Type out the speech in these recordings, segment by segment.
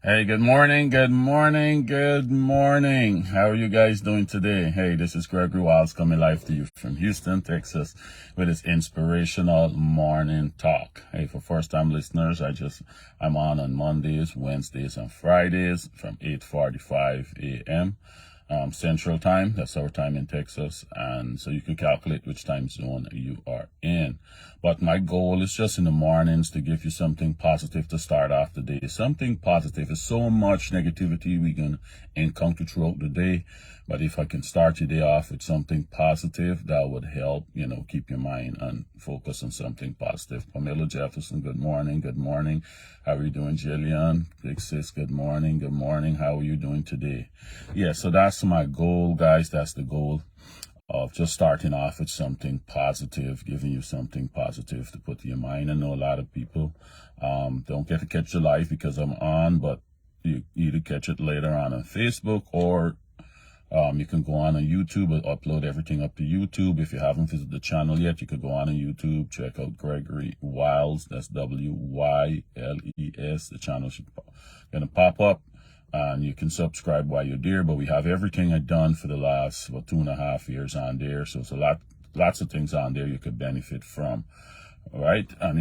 Hey, good morning, good morning, good morning. How are you guys doing today? Hey, this is Gregory Wiles coming live to you from Houston, Texas with his inspirational morning talk. Hey, for first time listeners, I'm on Mondays, Wednesdays, and Fridays from 8:45 a.m. Central Time. That's our time in Texas. And so you can calculate which time zone you are in. But my goal is just in the mornings to give you something positive to start off the day. Something positive. There's so much negativity we can encounter throughout the day. But if I can start your day off with something positive, that would help, keep your mind and focus on something positive. Pamela Jefferson, good morning. Good morning. How are you doing, Jillian? Big sis, good morning. Good morning. How are you doing today? Yeah, so that's my goal, guys. That's the goal of just starting off with something positive, giving you something positive to put in your mind. I know a lot of people don't get to catch the live because I'm on, but you either catch it later on Facebook or you can go on YouTube and upload everything up to YouTube. If you haven't visited the channel yet, you could go on YouTube, check out Gregory Wiles. That's Wyles. The channel should gonna pop up, and you can subscribe while you're there. But we have everything I've done for the last 2.5 years on there, so it's lots of things on there you could benefit from. All right, and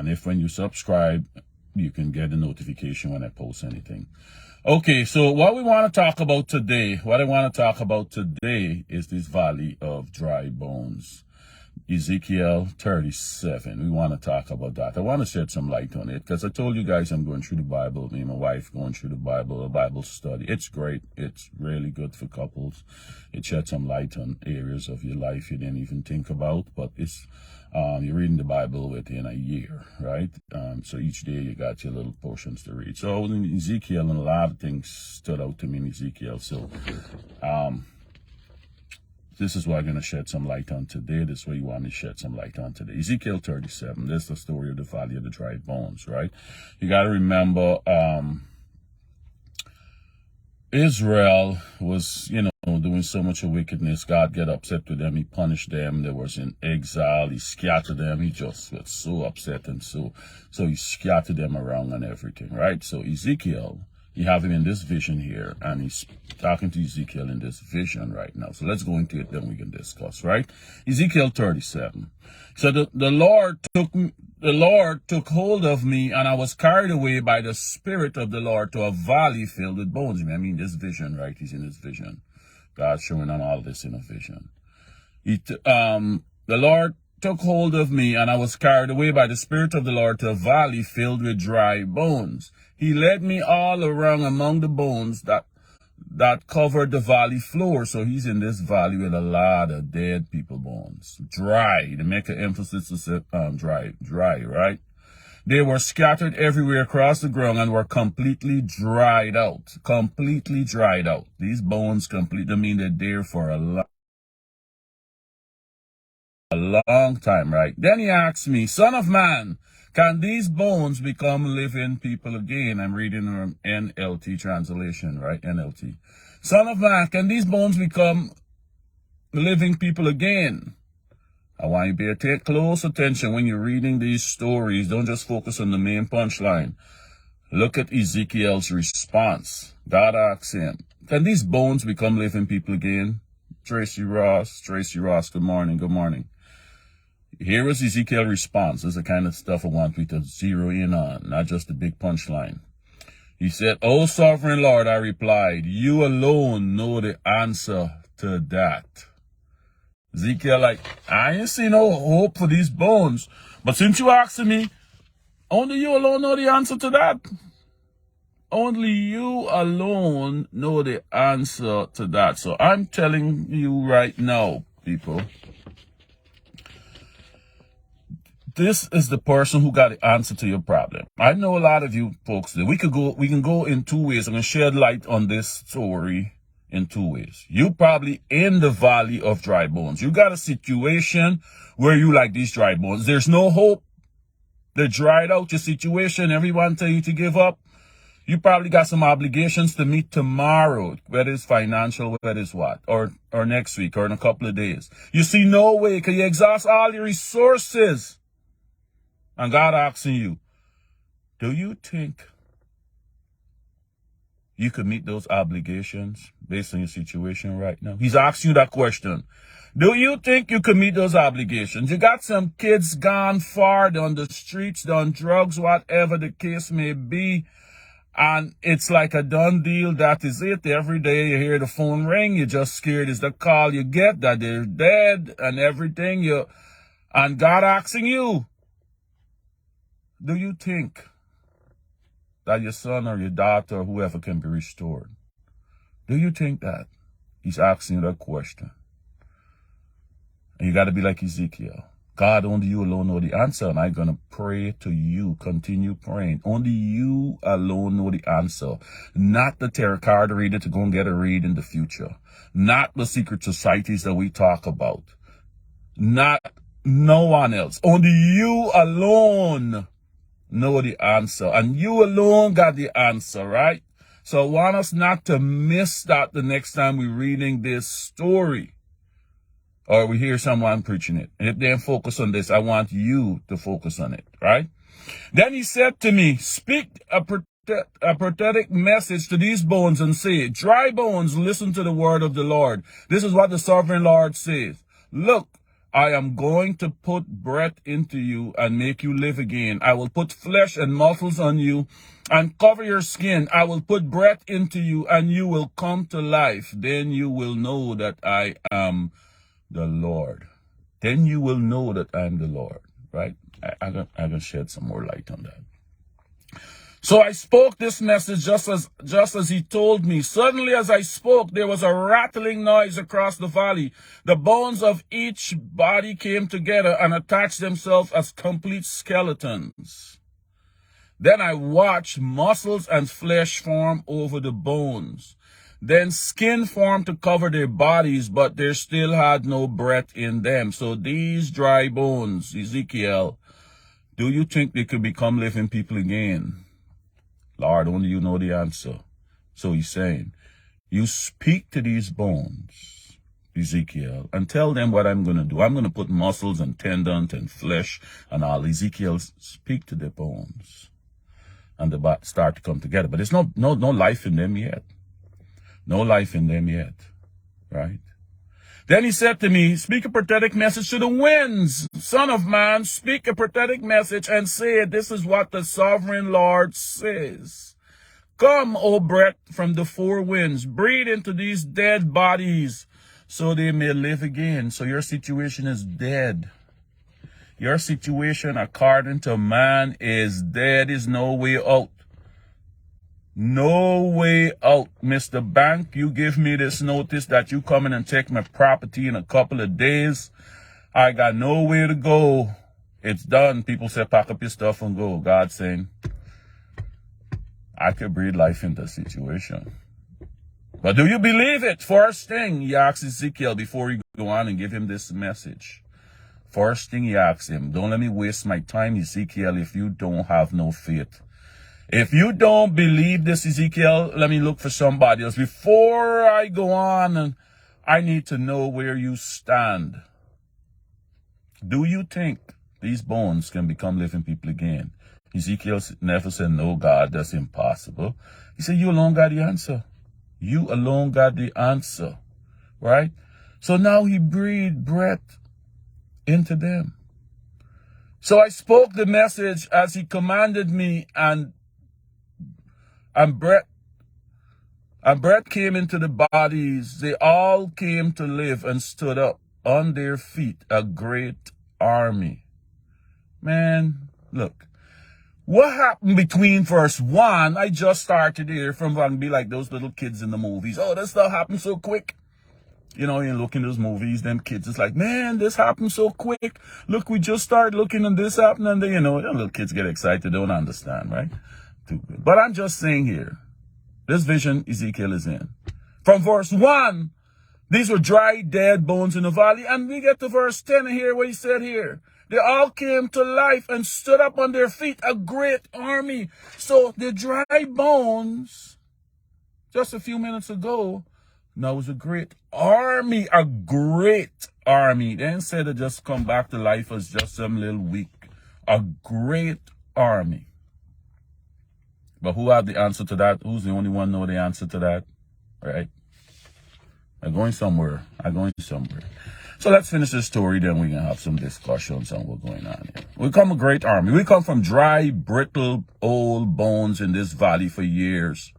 if when you subscribe, you can get a notification when I post anything. Okay, so what I want to talk about today is this valley of dry bones. Ezekiel 37. We want to talk about that. I want to shed some light on it because I told you guys I'm going through the Bible. Me and my wife going through the Bible, a Bible study. It's great. It's really good for couples. It sheds some light on areas of your life you didn't even think about, but it's you're reading the Bible within a year, right? So each day you got your little portions to read. So in Ezekiel, and a lot of things stood out to me in Ezekiel. So this is what I'm going to shed some light on today. This is what you want me to shed some light on today. Ezekiel 37. This is the story of the valley of the dry bones, right? You got to remember, Israel was, doing so much of wickedness. God got upset with them. He punished them. They was in exile. He scattered them. He just was so upset, and so he scattered them around and everything, right? So Ezekiel, you have him in this vision here, and he's talking to Ezekiel in this vision right now. So let's go into it, then we can discuss, right? Ezekiel 37. So the Lord took hold of me, and I was carried away by the Spirit of the Lord to a valley filled with bones. I mean, this vision, right? He's in this vision. God's showing on all this in a vision. The Lord took hold of me, and I was carried away by the Spirit of the Lord to a valley filled with dry bones. He led me all around among the bones that covered the valley floor. So he's in this valley with a lot of dead people bones. Dry, to make an emphasis to say dry, right? They were scattered everywhere across the ground and were completely dried out. Completely dried out. These bones I mean, they're there for a long time, right? Then he asked me, Son of man, can these bones become living people again? I'm reading from NLT translation, right? NLT. Son of man, can these bones become living people again? I want you to take close attention when you're reading these stories. Don't just focus on the main punchline. Look at Ezekiel's response. God asks him, can these bones become living people again? Tracy Ross, good morning, good morning. Here is Ezekiel's response. This is the kind of stuff I want you to zero in on, not just the big punchline. He said, O sovereign Lord, I replied, you alone know the answer to that. Ezekiel, I ain't see no hope for these bones. But since you asking me, only you alone know the answer to that. Only you alone know the answer to that. So I'm telling you right now, people, this is the person who got the answer to your problem. I know a lot of you folks, we can go in two ways. I'm going to shed light on this story in two ways. You probably in the valley of dry bones. You got a situation where you like these dry bones. There's no hope. They dried out your situation. Everyone tell you to give up. You probably got some obligations to meet tomorrow, whether it's financial, whether it's what, or next week, or in a couple of days. You see no way because you exhaust all your resources. And God asking you, do you think you could meet those obligations based on your situation right now? He's asked you that question. Do you think you could meet those obligations? You got some kids gone far, on the streets, done drugs, whatever the case may be. And it's like a done deal. That is it. Every day you hear the phone ring. You're just scared is the call you get that they're dead and everything. And God asking you, do you think that your son or your daughter or whoever can be restored? Do you think that? He's asking you that question. And you got to be like Ezekiel. God, only you alone know the answer. And I'm going to pray to you. Continue praying. Only you alone know the answer. Not the tarot card reader to go and get a read in the future. Not the secret societies that we talk about. Not no one else. Only you alone know the answer. And you alone got the answer, right? So I want us not to miss that the next time we're reading this story. Or we hear someone preaching it. And if they focus on this, I want you to focus on it, right? Then he said to me, speak a prophetic message to these bones and say, dry bones, listen to the word of the Lord. This is what the sovereign Lord says. Look, I am going to put breath into you and make you live again. I will put flesh and muscles on you and cover your skin. I will put breath into you and you will come to life. Then you will know that I am the Lord. Then you will know that I'm the Lord, right? I'm gonna shed some more light on that. So I spoke this message just as he told me. Suddenly as I spoke, there was a rattling noise across the valley. The bones of each body came together and attached themselves as complete skeletons. Then I watched muscles and flesh form over the bones. Then skin formed to cover their bodies, but there still had no breath in them. So these dry bones, Ezekiel, do you think they could become living people again? Lord, only you know the answer. So he's saying, you speak to these bones, Ezekiel, and tell them what I'm going to do. I'm going to put muscles and tendons and flesh and all. Ezekiel, speak to the bones. And the start to come together. But there's no life in them yet. No life in them yet, right? Then he said to me, speak a prophetic message to the winds. Son of man, speak a prophetic message and say, this is what the sovereign Lord says. Come, O breath from the four winds, breathe into these dead bodies so they may live again. So your situation is dead. Your situation, according to man, is dead. Is no way out. No way out. Mr. Bank, you give me this notice that you coming and take my property in a couple of days. I got nowhere to go. It's done. People say, pack up your stuff and go. God saying, I could breathe life into the situation. But do you believe it? First thing, he asks Ezekiel before you go on and give him this message. First thing he asks him, don't let me waste my time, Ezekiel, if you don't have no faith. If you don't believe this, Ezekiel, let me look for somebody else. Before I go on, and I need to know where you stand. Do you think these bones can become living people again? Ezekiel never said, no, God, that's impossible. He said, you alone got the answer. You alone got the answer, right? So now he breathed breath into them. So I spoke the message as he commanded me, and breath came into the bodies. They all came to live and stood up on their feet, a great army. Man, look. What happened between verse 1? I just started here from going to be like those little kids in the movies. Oh, this stuff happened so quick. You know, you look in those movies, them kids is like, man, this happened so quick. Look, we just started looking and this happened. And then, you know, little kids get excited, don't understand, right? Too good. But I'm just saying here, this vision Ezekiel is in. From verse 1, these were dry, dead bones in the valley. And we get to verse 10 and hear what he said here. They all came to life and stood up on their feet, a great army. So the dry bones, just a few minutes ago, now was a great army, a great army. They didn't say they just come back to life as just some little weak. A great army. But who have the answer to that? Who's the only one know the answer to that? Right? I'm going somewhere. So let's finish this story, then we can have some discussions on what's going on here. We come a great army. We come from dry, brittle, old bones in this valley for years.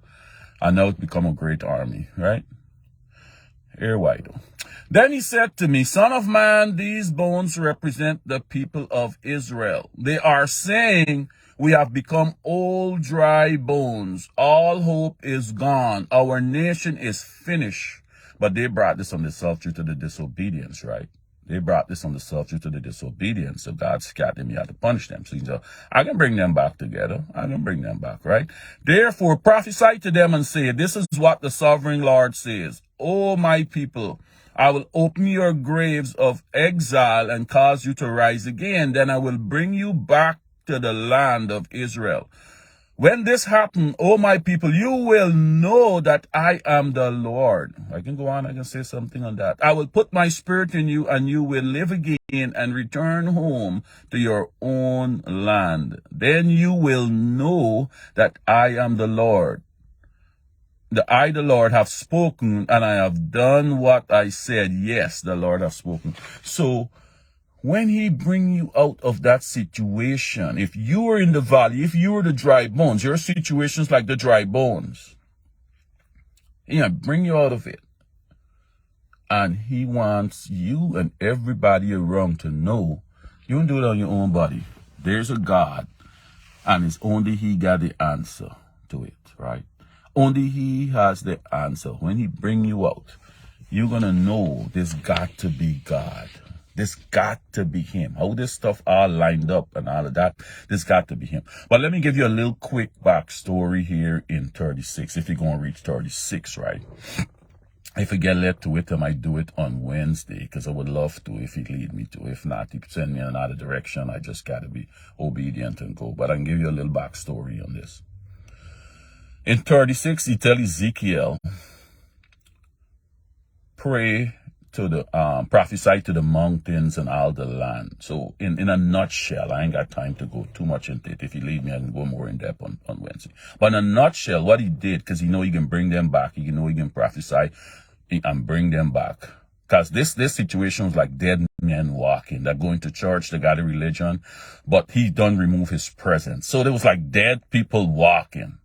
And now it's become a great army, right? Here why though. Then he said to me, Son of man, these bones represent the people of Israel. They are saying, we have become old, dry bones. All hope is gone. Our nation is finished. But they brought this on themselves due to the disobedience, right? They brought this on themselves due to the disobedience. So God scattered them. He had to punish them. So he said, I can bring them back together. I can bring them back, right? Therefore, prophesy to them and say, this is what the sovereign Lord says. O my people, I will open your graves of exile and cause you to rise again. Then I will bring you back to the land of Israel. When this happens, O my people, you will know that I am the Lord. I can go on, I can say something on that. I will put my spirit in you and you will live again and return home to your own land. Then you will know that I am the Lord. I, the Lord, have spoken and I have done what I said. Yes, the Lord have spoken. So, when he bring you out of that situation, if you were in the valley, if you were the dry bones, your situation's like the dry bones. He'll bring you out of it. And he wants you and everybody around to know you don't do it on your own body. There's a God, and it's only he got the answer to it, right? Only he has the answer. When he bring you out, you're going to know this got to be God. This got to be him. How this stuff all lined up and all of that, this got to be him. But let me give you a little quick backstory here in 36, if you're going to reach 36, right? If I get led to it, I might do it on Wednesday, because I would love to if he lead me to. If not, he send me in another direction. I just got to be obedient and go. But I can give you a little backstory on this. In 36, he tells Ezekiel, pray to the prophesy to the mountains and all the land. So in a nutshell, I ain't got time to go too much into it. If you leave me, I can go more in depth on Wednesday. But in a nutshell, what he did, because he know he can bring them back, he know he can prophesy and bring them back. Because this situation was like dead men walking. They're going to church, they got a religion, but he done remove his presence. So there was like dead people walking.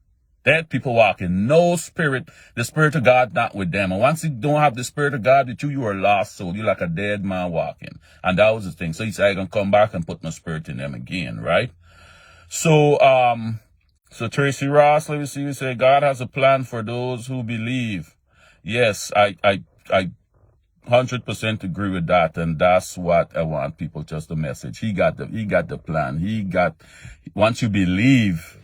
Dead people walking, no spirit, the spirit of God not with them. And once you don't have the spirit of God with you, you are lost soul. You're like a dead man walking. And that was the thing. So he said, I'm going to come back and put my spirit in them again, right? So, so Tracy Ross, let me see, you say, God has a plan for those who believe. Yes, I 100% agree with that. And that's what I want people, just the message. He got the plan. Once you believe,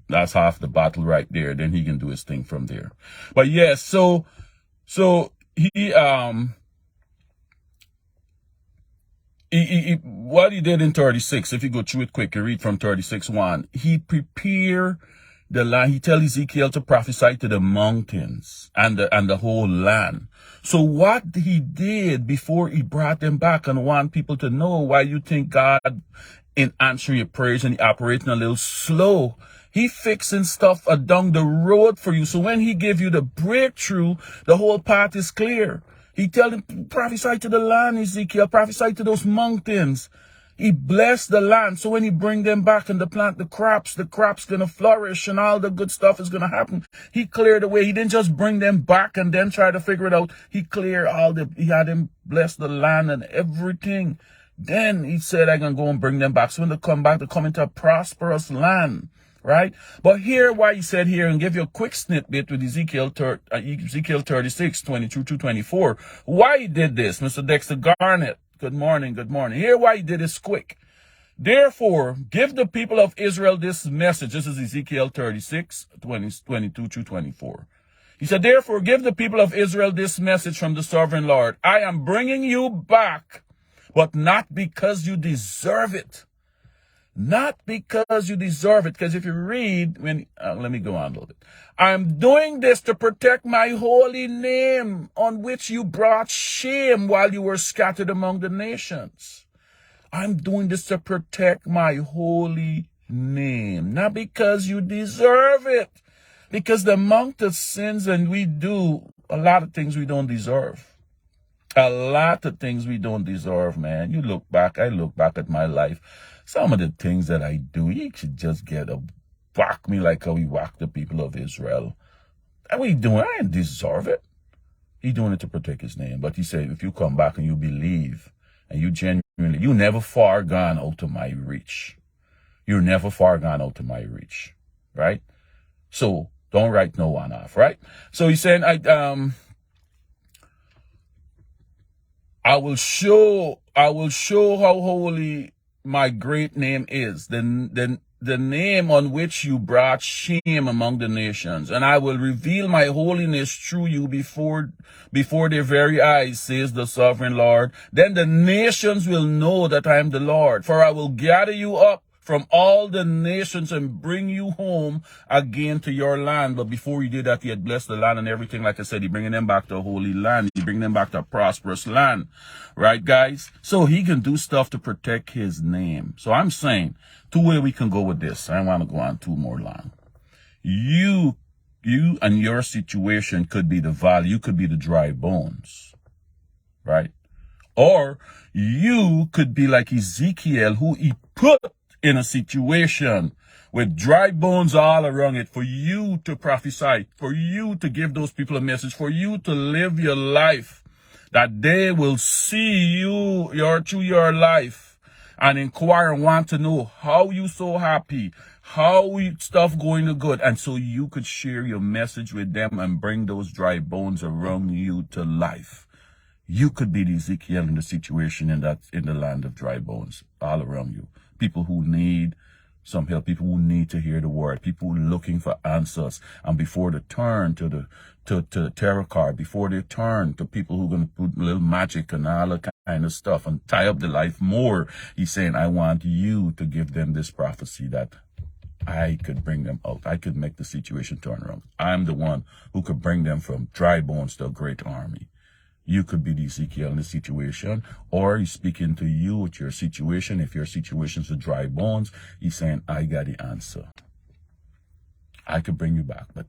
that's half the battle right there. Then he can do his thing from there. But yes, so he what he did in 36, if you go through it quick, you read from 36:1. He prepared the land. He tell Ezekiel to prophesy to the mountains and the whole land. So what he did before he brought them back, and want people to know why you think God in answering your prayers and he operating a little slow. He fixing stuff down the road for you. So when he give you the breakthrough, the whole path is clear. He tell him, prophesy to the land, Ezekiel, prophesy to those mountains. He blessed the land. So when he bring them back and plant the crops gonna flourish and all the good stuff is gonna happen. He cleared the way. He didn't just bring them back and then try to figure it out. He cleared he had him bless the land and everything. Then he said, I can go and bring them back. So when they come back, they come into a prosperous land. Right? But here, why he said here, and give you a quick snippet with Ezekiel 36, 22 to 24. Why he did this, Mr. Dexter Garnett. Good morning, good morning. Here, why he did this quick. Therefore, give the people of Israel this message. This is Ezekiel 36, 22 to 24. He said, therefore, give the people of Israel this message from the sovereign Lord. I am bringing you back, but not because you deserve it. Not because you deserve it. Because if you read, let me go on a little bit. I'm doing this to protect my holy name on which you brought shame while you were scattered among the nations. I'm doing this to protect my holy name, not because you deserve it. Because the amount of sins and we do a lot of things we don't deserve. A lot of things we don't deserve, man. You look back, I look back at my life. Some of the things that I do, you should just get a whack me like how he whacked the people of Israel. And what he doing? I didn't deserve it. He doing it to protect his name. But he said, if you come back and you believe, and you genuinely, you never far gone out of my reach. You're never far gone out of my reach. Right? So, don't write no one off, right? So he's saying, I will show how holy my great name is, the name on which you brought shame among the nations, and I will reveal my holiness through you before their very eyes, says the sovereign Lord. Then the nations will know that I am the Lord, for I will gather you up from all the nations and bring you home again to your land. But before he did that, he had blessed the land and everything. Like I said, he bringing them back to a holy land. He bringing them back to a prosperous land. Right, guys? So he can do stuff to protect his name. So I'm saying, two ways we can go with this. I don't want to go on too more long. You and your situation could be the valley. You could be the dry bones. Right? Or you could be like Ezekiel, who he put in a situation with dry bones all around it, for you to prophesy, for you to give those people a message, for you to live your life, that they will see you through your life and inquire and want to know how you so happy, how stuff going to good, and so you could share your message with them and bring those dry bones around you to life. You could be the Ezekiel in the situation in the land of dry bones all around you. People who need some help, people who need to hear the word, people looking for answers. And before they turn to the tarot card, before they turn to people who are going to put a little magic and all that kind of stuff and tie up the life more, he's saying, I want you to give them this prophecy that I could bring them out. I could make the situation turn around. I'm the one who could bring them from dry bones to a great army. You could be the Ezekiel in the situation, or he's speaking to you with your situation. If your situation's a dry bones, he's saying, I got the answer. I could bring you back, but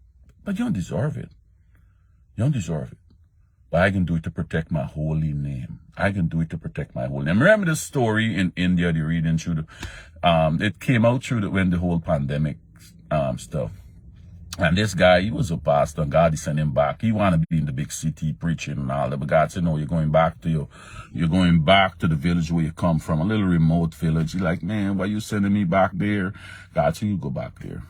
you don't deserve it. You don't deserve it. But I can do it to protect my holy name. I can do it to protect my holy name. Remember the story in India, the reading through it came out through when the whole pandemic stuff. And this guy, he was a pastor, and God sent him back. He wanted to be in the big city preaching and all that, but God said, no, you're going back to the village where you come from, a little remote village. He's like, man, why you sending me back there? God said, you go back there.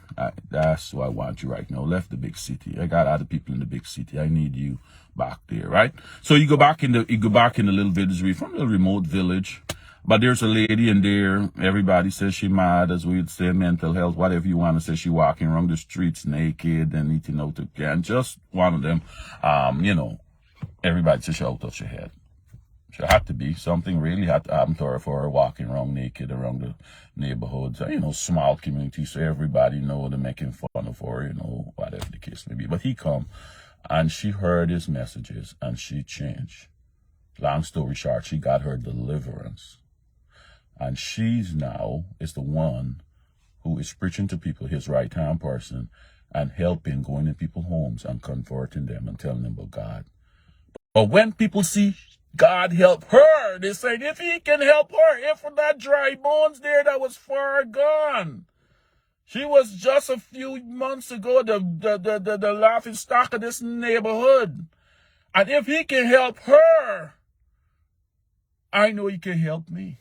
That's why I want you right now. Left the big city. I got other people in the big city. I need you back there, right? So you go back in the little village, from a little remote village. But there's a lady in there. Everybody says she mad, as we'd say, mental health, whatever you want to say. She walking around the streets naked and eating out the can. Just one of them. Everybody says she out of her head. She had to be. Something really had to happen to her for her walking around naked around the neighborhoods. Small community, so everybody know they're making fun of her, whatever the case may be. But he come, and she heard his messages, and she changed. Long story short, she got her deliverance. And she's now is the one who is preaching to people, his right-hand person, and helping, going in people's homes and converting them and telling them about God. But when people see God help her, they say, if he can help her, if that dry bones there that was far gone. She was just a few months ago the laughing stock of this neighborhood. And if he can help her, I know he can help me.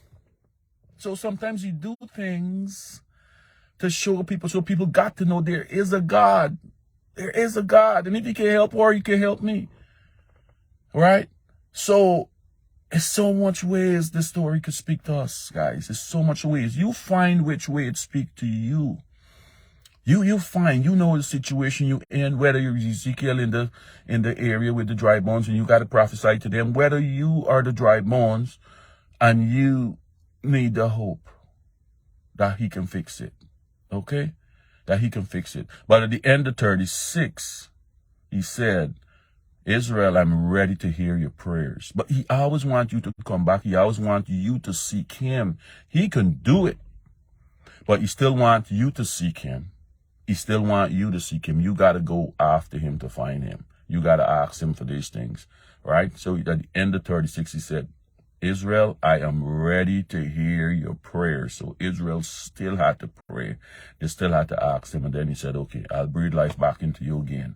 So sometimes you do things to show people, so people got to know there is a God. There is a God. And if he can help her, he can help me. Right? So, there's so much ways this story could speak to us, guys. There's so much ways. You find which way it speaks to you. You find, the situation you in, whether you're Ezekiel in the area with the dry bones and you got to prophesy to them, whether you are the dry bones and you need the hope that he can fix it. Okay? That he can fix it. But at the end of 36, he said, Israel, I'm ready to hear your prayers. But he always wants you to come back. He always wants you to seek him. He can do it. But he still wants you to seek him. He still wants you to seek him. You got to go after him to find him. You got to ask him for these things, right? So at the end of 36, he said, Israel, I am ready to hear your prayers. So Israel still had to pray. They still had to ask him. And then he said, okay, I'll breathe life back into you again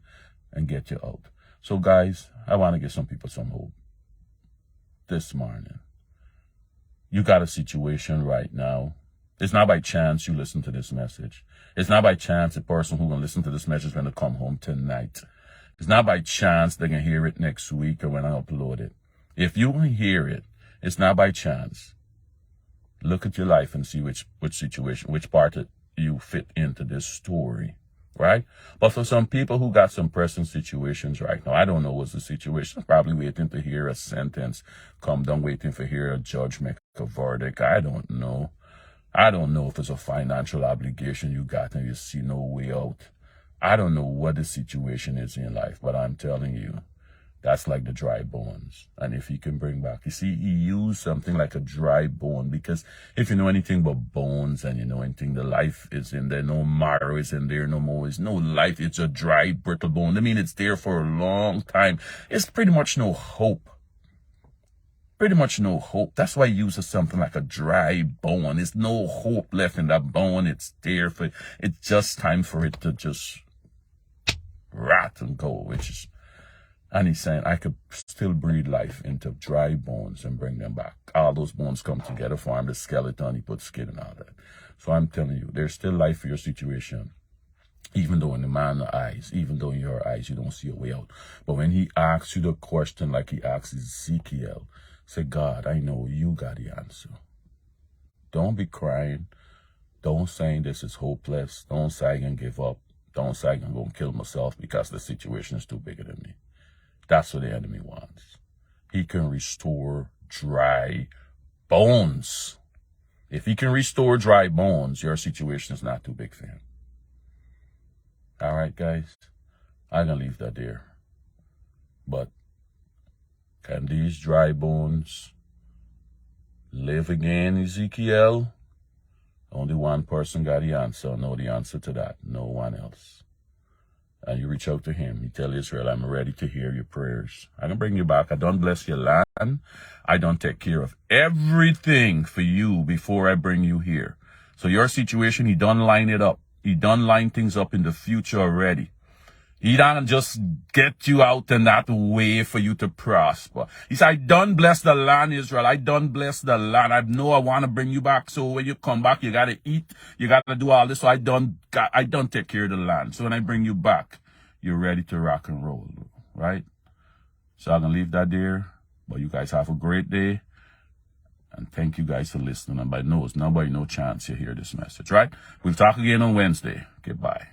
and get you out. So guys, I want to give some people some hope this morning. You got a situation right now. It's not by chance you listen to this message. It's not by chance the person who's going to listen to this message is going to come home tonight. It's not by chance they're going to hear it next week or when I upload it. If you hear it, it's not by chance. Look at your life and see which situation, which part that you fit into this story, right? But for some people who got some pressing situations right now, I don't know what's the situation. Probably waiting to hear a sentence come down, waiting to hear a judge make a verdict. I don't know. I don't know if it's a financial obligation you got and you see no way out. I don't know what the situation is in life, but I'm telling you, that's like the dry bones. And if he can bring back, you see, he used something like a dry bone, because if you know anything but bones and you know anything, the life is in there, no marrow is in there no more. It's no life. It's a dry, brittle bone. I mean, it's there for a long time. It's pretty much no hope. Pretty much no hope. That's why he uses something like a dry bone. There's no hope left in that bone. It's there for, it's just time for it to just rot and go, which is, and he's saying, I could still breathe life into dry bones and bring them back. All those bones come together, form the skeleton, he puts skin and all that. So I'm telling you, there's still life for your situation. Even though in the man's eyes, even though in your eyes, you don't see a way out. But when he asks you the question like he asks Ezekiel, say, God, I know you got the answer. Don't be crying. Don't say this is hopeless. Don't say I can give up. Don't say I'm going to kill myself because the situation is too bigger than me. That's what the enemy wants. He can restore dry bones. If he can restore dry bones, your situation is not too big for him. All right, guys. I'm going to leave that there. But can these dry bones live again, Ezekiel? Only one person got the answer. Know the answer to that. No one else. And you reach out to him. You tell Israel, I'm ready to hear your prayers. I can bring you back. I don't bless your land. I don't take care of everything for you before I bring you here. So your situation, he done line it up. He done line things up in the future already. He don't just get you out in that way for you to prosper. He said, I done bless the land, Israel. I done bless the land. I know I want to bring you back. So when you come back, you got to eat. You got to do all this. So I done take care of the land. So when I bring you back, you're ready to rock and roll, right? So I'm going to leave that there. But you guys have a great day. And thank you guys for listening. And by no chance you hear this message, right? We'll talk again on Wednesday. Goodbye.